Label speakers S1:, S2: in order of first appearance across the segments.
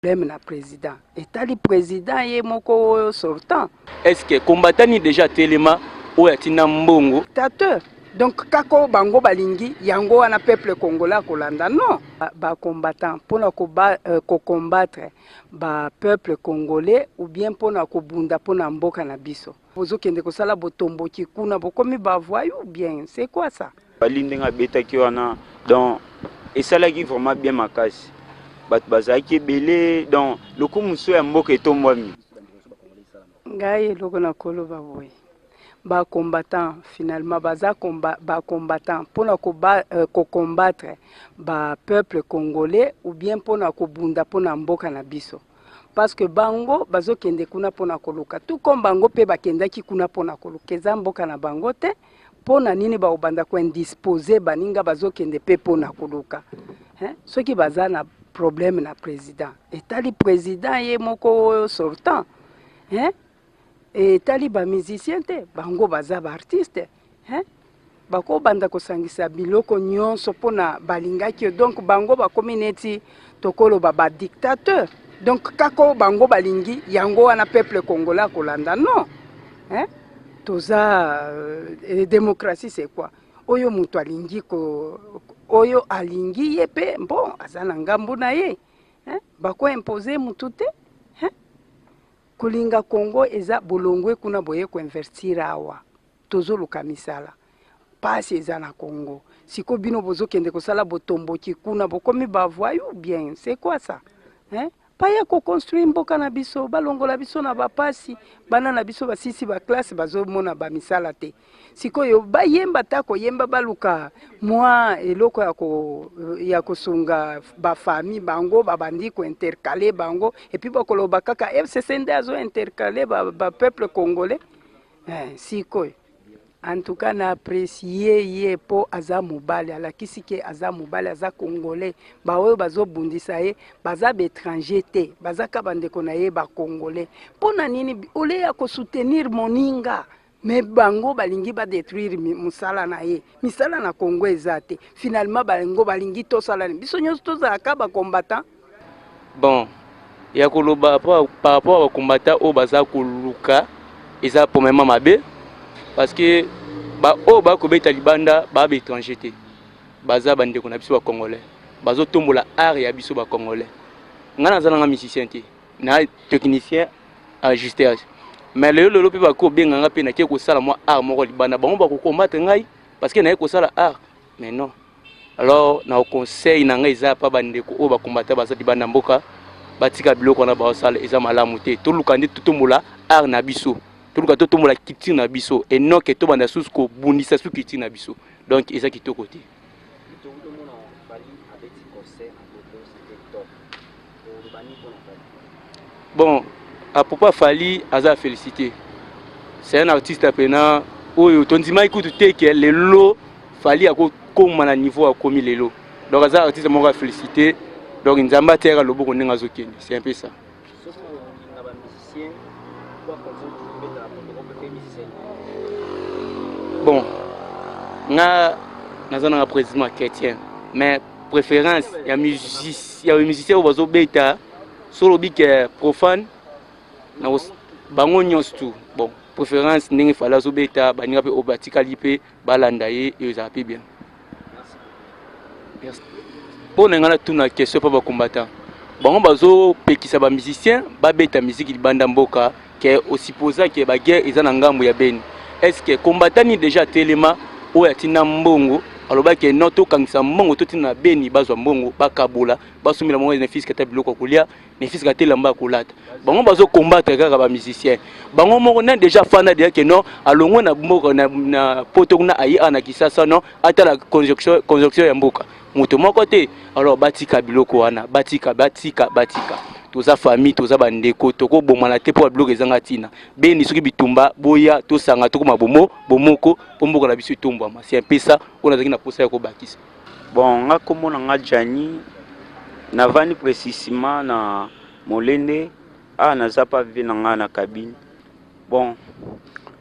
S1: Même na président. Et le président est moko sortant.
S2: Est-ce que combattant ni déjà tellement ou est mbongo
S1: dictateur? Donc kako bango balingi yango wana peuple congolais kolanda non ba combattant pour ko combattre ba peuple congolais ou bien pour ko bunda pour na mboka na biso. Bozo kende ko sala botombo kikuna bokomi ba voyou bien c'est quoi ça?
S3: Balindenga betaki wana donc et ça là qui vraiment bien makasi. Bat bazaki belé donc le coup muso ya mboka etombwami.
S1: Ngai loko na koloba boy. Ba combattant finalement ba combattant pour ko combattre ba peuple congolais ou bien pour ko bunda pour na mboka na biso parce que bango bazo kende kuna pour na koluka tout comme bango pe bakendaki kuna pour na koluka eza mboka na bango te pour na nini ba obanda ko indisposer baninga bazo kende pe pour na koluka ceux qui baza na problème na président et le président est moko sortant et taliba musicien te bango baza ba artiste bako banda ko sangisa biloko nyonso pona balingaki donc bango bakomi neti tokolo ba dictateur donc kako bango balingi yango wana peuple congolais kolanda non toza démocratie c'est quoi oyo mutu alingi ko oyo alingi ye pe bon azana ngambu na ye bako imposer mutu te Kulinga Congo eza bolongwe kuna boye ko investir awa tozoluka misala pasi eza na Congo siko bino bozo kende ko sala botombo kikuna bokomi ba voyou bien c'est quoi ça pa ya ko construire mboka na biso balongola biso na ba pasi bana na biso basisi ba classe bazo mona ba misala te siko yo bayemba tako yemba baluka moi eloko ya ko sunga ba famille bango babandi ko intercaler bango et puis bakoloba kaka FCC ndazo intercaler ba peuple congolais siko en tout cas na apprécier ye po aza mobali alakisi ke aza mobali aza congolais ba oyo bazo bundisa ye baza étranger te baza ka bandeko na ye ba congolais pona nini ole ya ko soutenir moninga mais bango balingi ba détruire musala na ye misala na Congo ezate finalement bango balingi to sala biso nyonso tozala ka ba combattant
S2: bon ya koloba par rapport au combattant au baza koluka eza pour même mabe parce que ba o ba ko beta libanda ba étranger te baza bande ko na biso ba congolais bazo tombola art ya biso ba congolais ngana zala nga musicien te na technicien ajustage mais le lolo pe ba ko benga nga pe na ke ko sala moi art moko libanda bango ba ko combattre ngai parce que na ko sala art mais non alors na conseil na ngai za pa bande ko o ba combattre baza libanda mboka batika biloko na ba sala eza malamu te to lukandi tutombola art na biso tout le monde la kitine na biso et non que tout banda sous ko bundisa sous kitine na biso donc eza kito côté bon à propos Fali aza félicité c'est un artiste appena oyo tondima écoute te que le lot Fali a comme na niveau a commis le lot donc aza artiste mo félicité donc nzamba terra lobo ko ninga zokende c'est un peu ça. Bon, nga nazana un président chrétien, mais préférence il y a musicien au bazo beta solo bi que profane na bango nyonso bon préférence ndenge fala zo beta baninga pe obatika lipe balanda ye et ça peut bien. Merci. Bon ngana tuna question pa ba combattant. Bango bazo pekisa ba musicien ba beta musique libanda mboka que aussi posa que ba guerre eza na ngambo ya beni. Est-ce que combattant ni déjà tellement ou yatina mbongo aloba ke noto kangisa mbongo totina beni bazwa mbongo bakabula basumila mo ne fiska ta biloko kulia ne fiska tela mba kulata bango bazo combattre kaka ba musicien bango moko na déjà fana de que non alongo na mboko na poto na ayi ana kisasa non ata la conjonction ya mboka moto moko te alors batika biloko wana batika toza famille toza bandeko toko bomana te po bloc ezanga tina beni soki bitumba boya to sanga toko mabomo bomoko pomboka na biso itumbwa c'est un peu ça on a na posa ya ko bakisa
S3: bon nga komona nga Jani navani précisément na molende naza pa vi na nga na cabine bon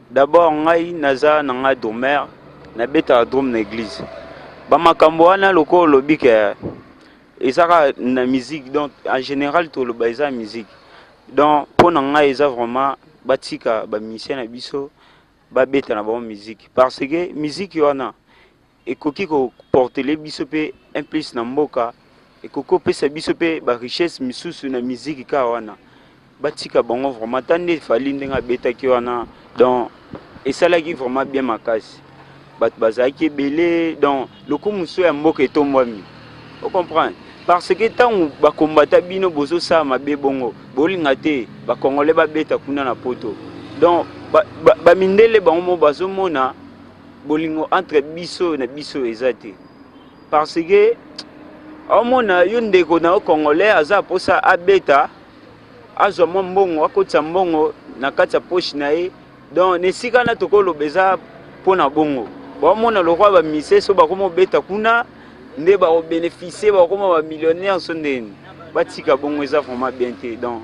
S3: d'abord ngai naza na nga domer na beta drum na église ba makambo wana lokolo lobi ke ezaka na musique donc en général toloba eza musique donc mpona ngai eza vraiment batika bamusicien na biso babeta na bango musique parce que musique wana ekoki koportele biso mpe un plus na mboka ekoki kopesa biso mpe barichesse misusu na musique kaka wana batika bango vraiment ta nde efali ndenge abetaki wana donc esalaki vraiment bien makasi bato bazalaki ebele donc lokumu so ya mboka etombwami ocomprendre parce que ntango bakombata bino bozosala mabe bongo bolinga te bakongole babeta kuna na poto donc bamindele bango mo bazomona bolingo entre biso na biso eza te parce que aomona yo ndeko na okongole aza posa abeta azwa mwa mbongo akotisa mbongo na kati ya poche na ye donc nesika na tokoloba eza mpona bongo baomona lokwa bamise so bakoma obeta kuna nde bakobénéficie bakoma bamillionnaire so ndeni batika bongo eza vraiment bien te donc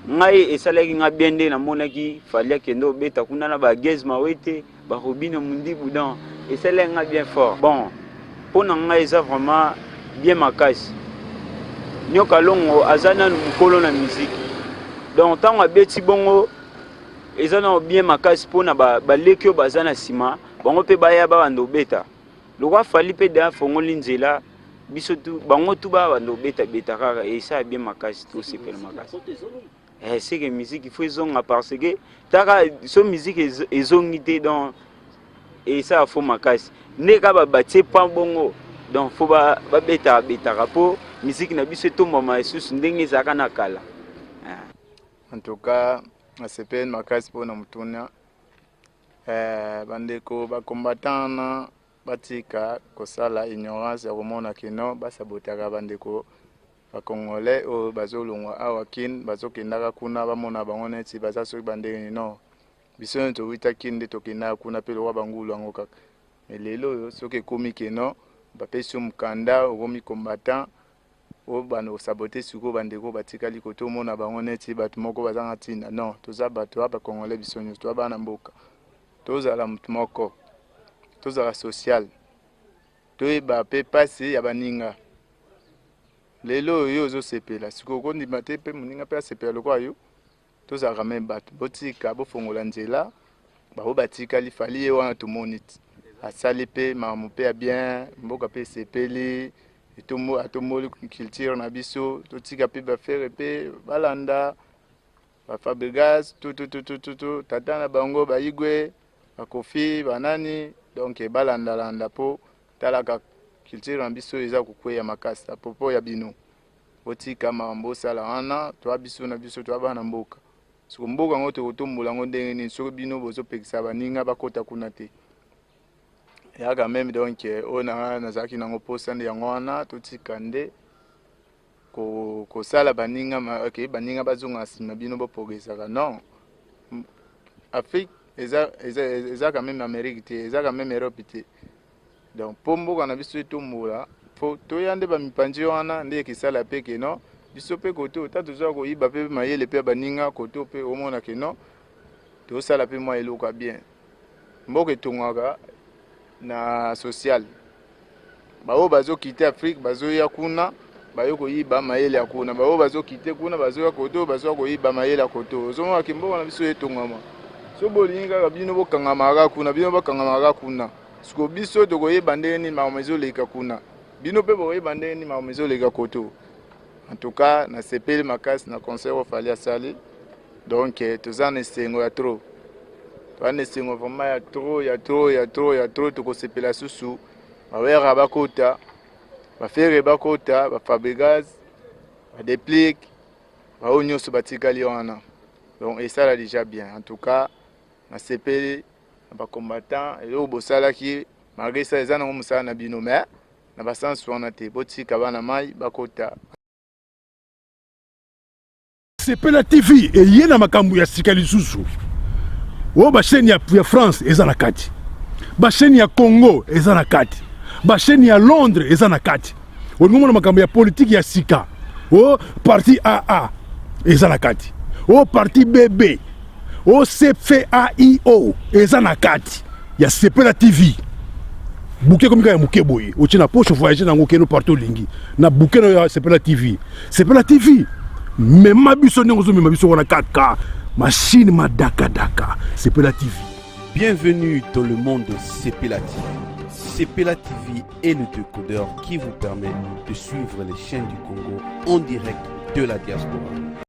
S3: ngai esalaki nga bien nde namonaki fali akende obeta kuna na bageze mawete barobine mundibu donc esalaki nga bien fort bon mpona ngai eza vraiment bien makasi nyoka longo aza nanu mokolo na musique donc ntango abeti bongo eza na bien makasi mpona baleki oyo baza na nsima bango mpe baya babanda obeta lokwa fali mpe deya fongoli nzela biso tu bango tu babanda obeta kaka esala bien makasi tosepela makasi c'est que musique il faut ezonga parce que taka so musique ezongi te donc esala fo makasi nde kaka batie pa bongo donc fo babetaka mpo musique na biso etombama lisusu ndenge ezalaka na kala.
S4: En tout cas nasepeli makasi mpona motuna bandeko bakombatana batika kosala ignorance ya komona kino basabotaka bandeko bakongole oyo bazolongwa awa kini bazokendaka kuna bamona bango neti baza soki bandenge no biso neti towita kini nde tokendaka kuna mpe lokwa bangulu yango kaka me lelo oyo soki ekomi keno bapesi yo mokanda okomi combattant oyo bana osabote sikoyo bandeko batikali kote omona bango neti bato moko baza na ntina non toza bato ya bakongole biso nyonso toza bana mboka tozala motu moko tozala social toyeba mpe pasi ya baninga lelo oyo ozosepela sikoyo okondima te mpe moninga mpe asepela lokwa yo tozalaka me bato botika bofongola nzela bao batikali fali ye wana tomoni ti asali mpe makambo mpe ya bien mboka mpe esepeli atomboli culture na biso totika mpe bafere mpe balanda bafabrigas tututututu tata na bango baigwe bakofi banani donc balandalanda mpo talaka culture na biso eza kokweya makasi apropo ya bino botika makambo osala wana toa biso na biso toa bana mboka siko mboka yango tokotombola yango ndenge nini soki bino bozopekisa baninga bakota kuna te yaka meme donc oyo nazalaki nango mposa nde yango wana totika nde kosala baninga ok baninga bazonga nsima bino bopogesaka non Afrique eza quand même Amérique te eza quand même Europe te donc mpo mboka na biso etombola fo toya nde bamipanzi wana nde ekisala mpe keno biso mpe koto ta tozala koyiba mpe mayele mpe baninga koto mpe omona keno tosala mpe mwa eloko ya bien mboka etongwaka na social bao bazokite Afrique bazoya kuna bayo koyiba mayele ya kuna bao bazokite kuna bazoya koto bazoya koyiba mayele ya koto ozomona ke mboka na biso etongwama so bolingi kaka bino bokangamaka kuna bino bakangamaka kuna siko biso tokoyeba ndenge nini makambo ezoleka kuna bino mpe bokoyeba ndenge nini makambo ezoleka koto en tout cas nasepeli makasi na concert oyo fali asali donc toza na esengo ya trop toza na esengo vraiment ya trop tokosepela susu bawera bakota bafere bakota bafabrigas badeplique bao nyonso batikali wana donc esala déjà bien en tout cas nasepeli na bakombatant eloko bosalaki malgré ça eza nango mosala na bino mais na basansi wana te botika bana mai bakota
S5: sepela tv eye na makambo ya sika lisusu oyo basheni ya France eza na kati basheni ya Congo eza na kati basheni ya Londres eza na kati olingo mona makambo ya politiki ya sika o parti AA eza na kati o parti BB o CFAIO eza na kati ya sepela tv bouquet comme ya muke boye otie na poche voyager nango keno partout lingi na bouquet na Sepela TV même biso ndenge ozomema biso wana 4K machine madaka daka Sepela TV.
S6: Bienvenue dans le monde de Sepela TV. Sepela TV est le décodeur qui vous permet de suivre les chaînes du Congo en direct de la diaspora.